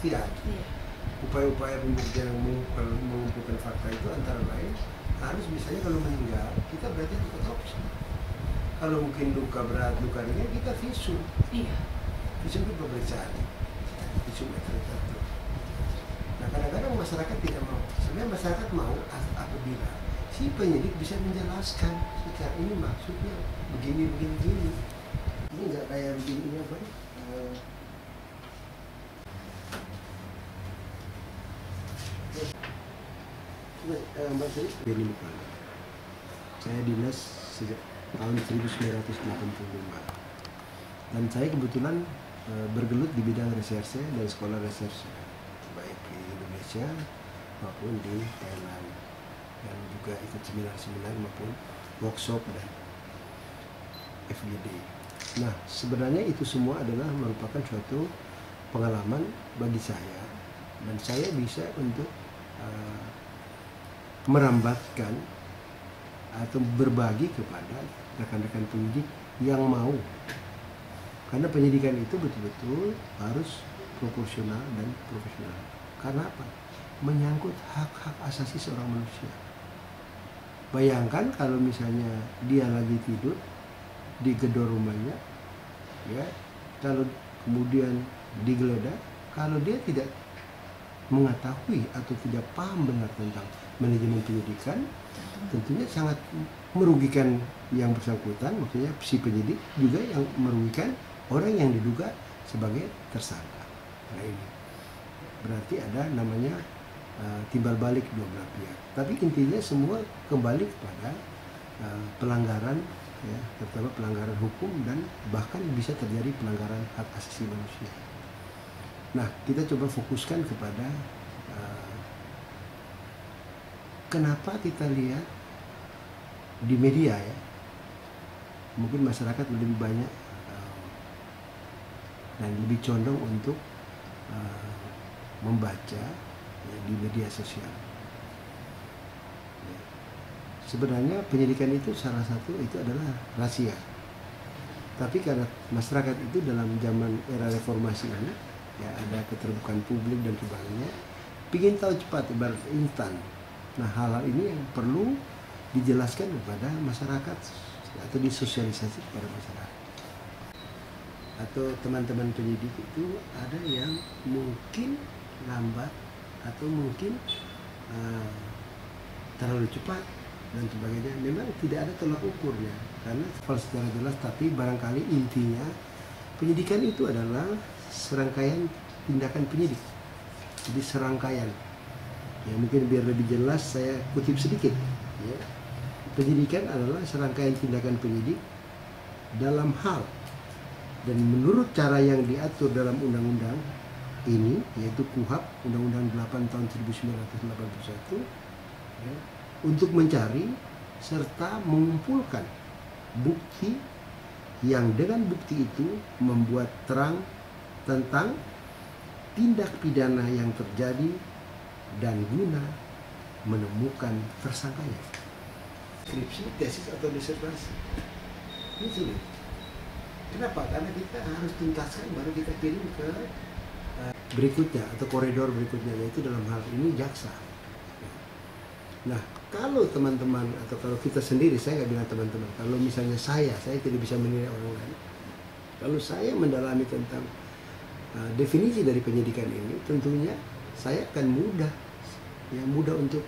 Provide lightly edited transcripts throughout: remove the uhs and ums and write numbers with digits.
pembuktian. Upaya-upaya pembuktian mengumpulkan fakta itu antara lain harus misalnya kalau meninggal kita berarti itu otopsi. Kalau mungkin luka berat, luka ringan kita visum. Visum itu pemeriksaan. Visum tertentu. Nah kadang-kadang masyarakat tidak mau. Sebenarnya masyarakat mau apabila si penyidik bisa menjelaskan secara ini maksudnya begini. Ini nggak kayak begini apa? Mbak Sri, Beni Mukana. Saya dinas sejak tahun 1985 dan saya kebetulan bergelut di bidang reserse dan sekolah reserse baik di Indonesia maupun di Thailand, dan juga ikut seminar-seminar maupun workshop dan FGD. Nah sebenarnya itu semua adalah merupakan suatu pengalaman bagi saya, dan saya bisa untuk merambatkan atau berbagi kepada rekan-rekan penyidik yang mau, karena penyidikan itu betul-betul harus proporsional dan profesional. Karena apa? Menyangkut hak-hak asasi seorang manusia. Bayangkan kalau misalnya dia lagi tidur di gedor rumahnya, ya, kalau kemudian digeledah, kalau dia tidak mengetahui atau tidak paham benar tentang manajemen penyidikan, tentunya sangat merugikan yang bersangkutan, maksudnya si penyidik, juga yang merugikan orang yang diduga sebagai tersangka. Nah ini berarti ada namanya timbal balik dua belah pihak. Tapi intinya semua kembali kepada pelanggaran, ya, terutama pelanggaran hukum, dan bahkan bisa terjadi pelanggaran hak asasi manusia. Nah kita coba fokuskan kepada kenapa kita lihat di media, ya, mungkin masyarakat lebih banyak dan lebih condong untuk membaca, ya, di media sosial. Ya. Sebenarnya penyidikan itu salah satu itu adalah rahasia. Tapi karena masyarakat itu dalam zaman era reformasi ini, ya, ada keterbukaan publik dan sebagainya, ingin tahu cepat, ibarat instan. Nah hal-hal ini yang perlu dijelaskan kepada masyarakat atau disosialisasi kepada masyarakat. Atau teman-teman penyidik itu ada yang mungkin lambat atau mungkin terlalu cepat dan sebagainya. Memang tidak ada tolak ukurnya karena secara jelas, tapi barangkali intinya penyidikan itu adalah serangkaian tindakan penyidik. Jadi serangkaian, ya, mungkin biar lebih jelas saya kutip sedikit, ya. Penyidikan adalah serangkaian tindakan penyidik dalam hal dan menurut cara yang diatur dalam undang-undang ini, yaitu KUHP, Undang-Undang 8 tahun 1981, ya, untuk mencari serta mengumpulkan bukti yang dengan bukti itu membuat terang tentang tindak pidana yang terjadi dan guna menemukan tersangkanya. Skripsi, tesis, atau disertasi ini sulit. Kenapa? Karena kita harus tuntaskan baru kita kirim ke berikutnya atau koridor berikutnya, yaitu dalam hal ini jaksa. Nah kalau teman-teman atau kalau kita sendiri, saya nggak bilang teman-teman, kalau misalnya saya tidak bisa menilai orang lain. Kalau saya mendalami tentang definisi dari penyidikan ini, tentunya saya akan mudah untuk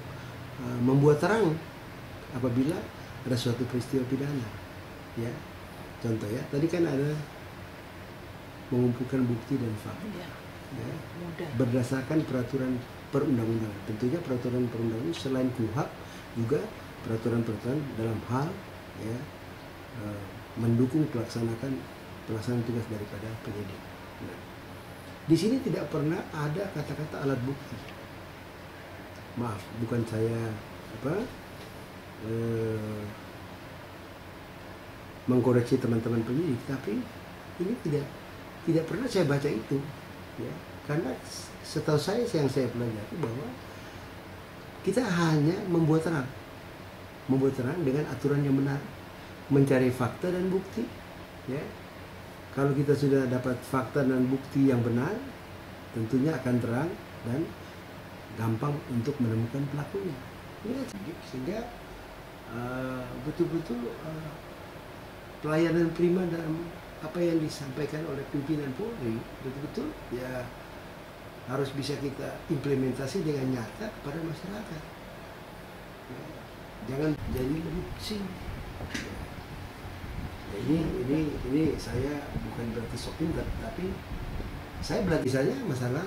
membuat terang apabila ada suatu peristiwa pidana, ya. Contoh, ya, tadi kan ada mengumpulkan bukti dan fakta, ya, berdasarkan peraturan perundang-undangan. Tentunya peraturan perundang-undangan selain KUHP juga peraturan-peraturan dalam hal, ya, mendukung pelaksanaan tugas daripada penyidik. Nah, di sini tidak pernah ada kata-kata alat bukti. Maaf, bukan saya mengkoreksi teman-teman penyidik, tapi ini tidak pernah saya baca itu, ya, karena setahu saya yang saya pelajari bahwa kita hanya membuat terang dengan aturan yang benar, mencari fakta dan bukti, ya. Kalau kita sudah dapat fakta dan bukti yang benar, tentunya akan terang dan gampang untuk menemukan pelakunya. Ya, sehingga betul-betul pelayanan prima dalam apa yang disampaikan oleh pimpinan Polri betul-betul ya harus bisa kita implementasi dengan nyata kepada masyarakat. Ya, jangan jadi lebih pusing. Ya, ini saya bukan berarti sopin, tapi saya berarti saja masalah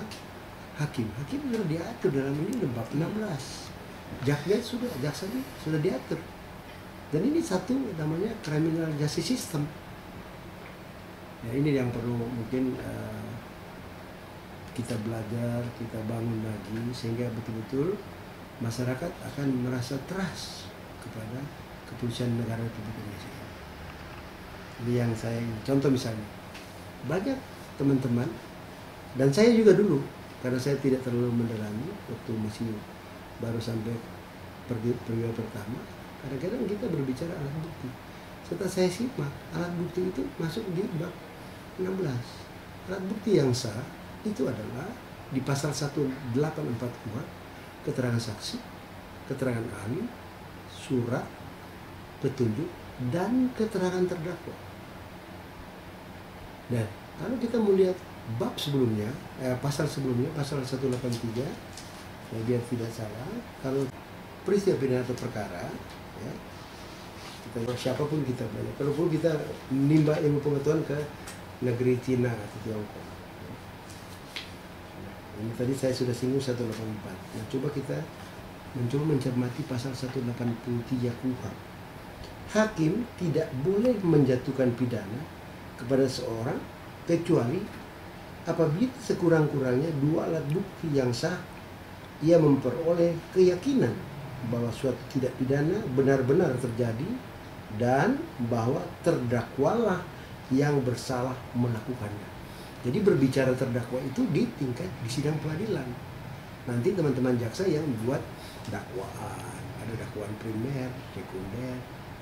hakim sudah diatur dalam ini bab 16. Jaksanya sudah diatur. Dan ini satu namanya criminal justice system. Ya, ini yang perlu mungkin kita belajar, kita bangun lagi sehingga betul-betul masyarakat akan merasa trust kepada kepolisian negara Republik Indonesia. Ini yang saya contoh misalnya banyak teman-teman dan saya juga dulu karena saya tidak terlalu mendalami waktu masih baru sampai periode pertama. Kadang-kadang kita berbicara alat bukti. Setelah saya simak, alat bukti itu masuk di bab 16. Alat bukti yang sah itu adalah di pasal 184 KUHP, keterangan saksi, keterangan ahli, surat, petunjuk, dan keterangan terdakwa. Dan kalau kita melihat bab sebelumnya, pasal sebelumnya, pasal 183, ya biar tidak salah, kalau peristiwa pidana atau perkara, ya, kita siapapun kita belajar. Kalaupun kita menimba ilmu pengetahuan ke negeri Cina atau Tiongkok. Nah, ini tadi saya sudah singgung 184. Nah, coba kita mencoba mencermati pasal 183 KUHP. Hakim tidak boleh menjatuhkan pidana kepada seorang kecuali apabila sekurang-kurangnya dua alat bukti yang sah ia memperoleh keyakinan bahwa suatu tindak pidana benar-benar terjadi dan bahwa terdakwalah yang bersalah melakukannya. Jadi berbicara terdakwa itu di tingkat di sidang pengadilan. Nanti teman-teman jaksa yang buat dakwaan, ada dakwaan primer, sekunder,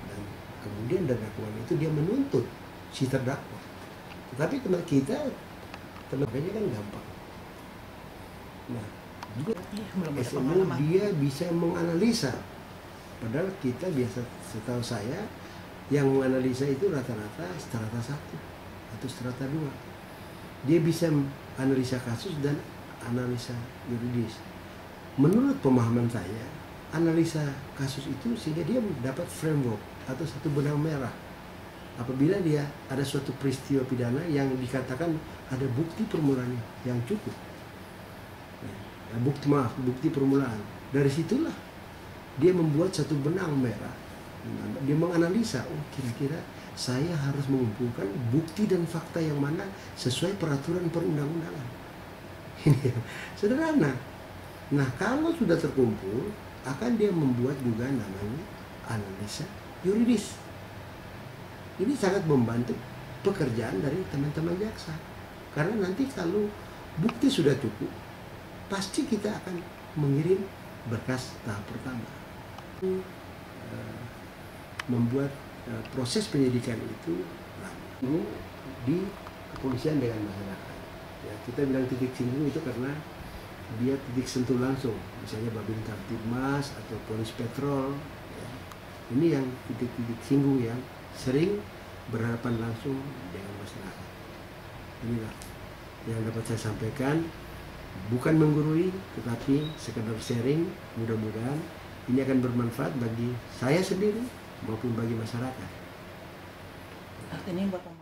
dan kemudian dari dakwaan itu dia menuntut si terdakwa. Tetapi teman kita teman-temannya kan gampang. Nah, juga SMU dia bisa menganalisa, padahal kita biasa, setahu saya yang menganalisa itu rata-rata strata 1 atau strata 2. Dia bisa analisa kasus dan analisa yuridis. Menurut pemahaman saya, analisa kasus itu sehingga dia dapat framework atau satu benang merah apabila dia ada suatu peristiwa pidana yang dikatakan ada bukti permulaan yang cukup. Bukti permulaan. Dari situlah dia membuat satu benang merah. Dia menganalisa, oh kira-kira saya harus mengumpulkan bukti dan fakta yang mana sesuai peraturan perundang-undangan. Ini sederhana. Nah, kalau sudah terkumpul, akan dia membuat juga namanya analisa yuridis. Ini sangat membantu pekerjaan dari teman-teman jaksa. Karena nanti kalau bukti sudah cukup, pasti kita akan mengirim berkas tahap pertama. Membuat proses penyidikan itu lama di kepolisian dengan masyarakat. Ya, kita bilang titik singgung itu karena dia titik sentuh langsung, misalnya Babin Kamtibmas atau Polis Petrol. Ya. Ini yang titik-titik singgung yang sering berhadapan langsung dengan masyarakat. Inilah yang dapat saya sampaikan. Bukan menggurui, tetapi sekedar sharing. Mudah-mudahan ini akan bermanfaat bagi saya sendiri maupun bagi masyarakat. Artinya Bapak